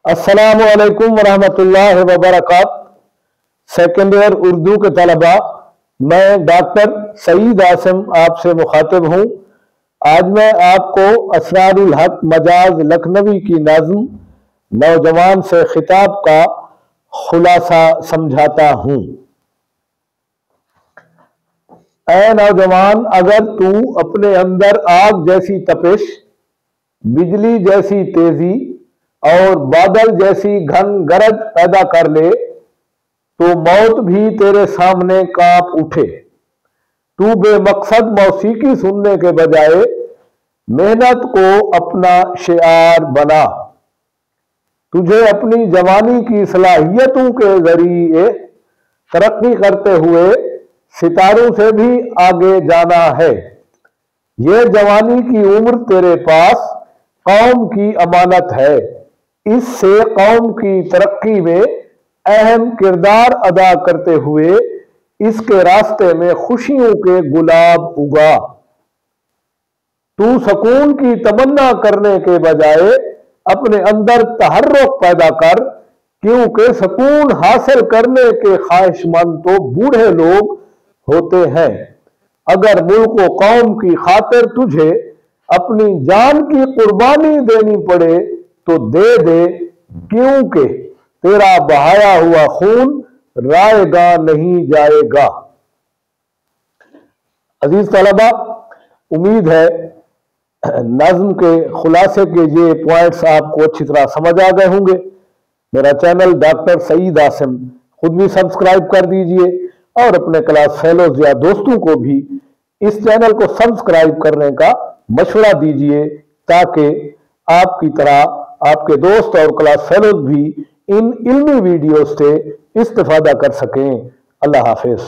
السلام علیکم ورحمۃ اللہ وبرکاتہ۔ سیکنڈ ایئر اردو کے طلباء، میں ڈاکٹر سعید عاصم آپ سے مخاطب ہوں۔ آج میں آپ کو اسرار الحق مجاز لکھنوی کی نظم نوجوان سے خطاب کا خلاصہ سمجھاتا ہوں۔ اے نوجوان، اگر تو اپنے اندر آگ جیسی تپش، بجلی جیسی تیزی اور بادل جیسی گھن گرج پیدا کر لے تو موت بھی تیرے سامنے کانپ اٹھے۔ تو بے مقصد موسیقی سننے کے بجائے محنت کو اپنا شعار بنا۔ تجھے اپنی جوانی کی صلاحیتوں کے ذریعے ترقی کرتے ہوئے ستاروں سے بھی آگے جانا ہے۔ یہ جوانی کی عمر تیرے پاس قوم کی امانت ہے۔ اس سے قوم کی ترقی میں اہم کردار ادا کرتے ہوئے اس کے راستے میں خوشیوں کے گلاب اگا۔ تو سکون کی تمنا کرنے کے بجائے اپنے اندر تحرک پیدا کر، کیونکہ سکون حاصل کرنے کے خواہش مند تو بوڑھے لوگ ہوتے ہیں۔ اگر ملک و قوم کی خاطر تجھے اپنی جان کی قربانی دینی پڑے تو دے دے، کیونکہ تیرا بہایا ہوا خون رائے گا نہیں جائے گا۔ عزیز طلبہ، امید ہے نظم کے خلاصے کے یہ پوائنٹس آپ کو اچھی طرح سمجھ آ گئے ہوں گے۔ میرا چینل ڈاکٹر سعید عاصم خود بھی سبسکرائب کر دیجئے اور اپنے کلاس فیلوز یا دوستوں کو بھی اس چینل کو سبسکرائب کرنے کا مشورہ دیجئے، تاکہ آپ کی طرح آپ کے دوست اور کلاس فیلوز بھی ان علمی ویڈیوز سے استفادہ کر سکیں۔ اللہ حافظ۔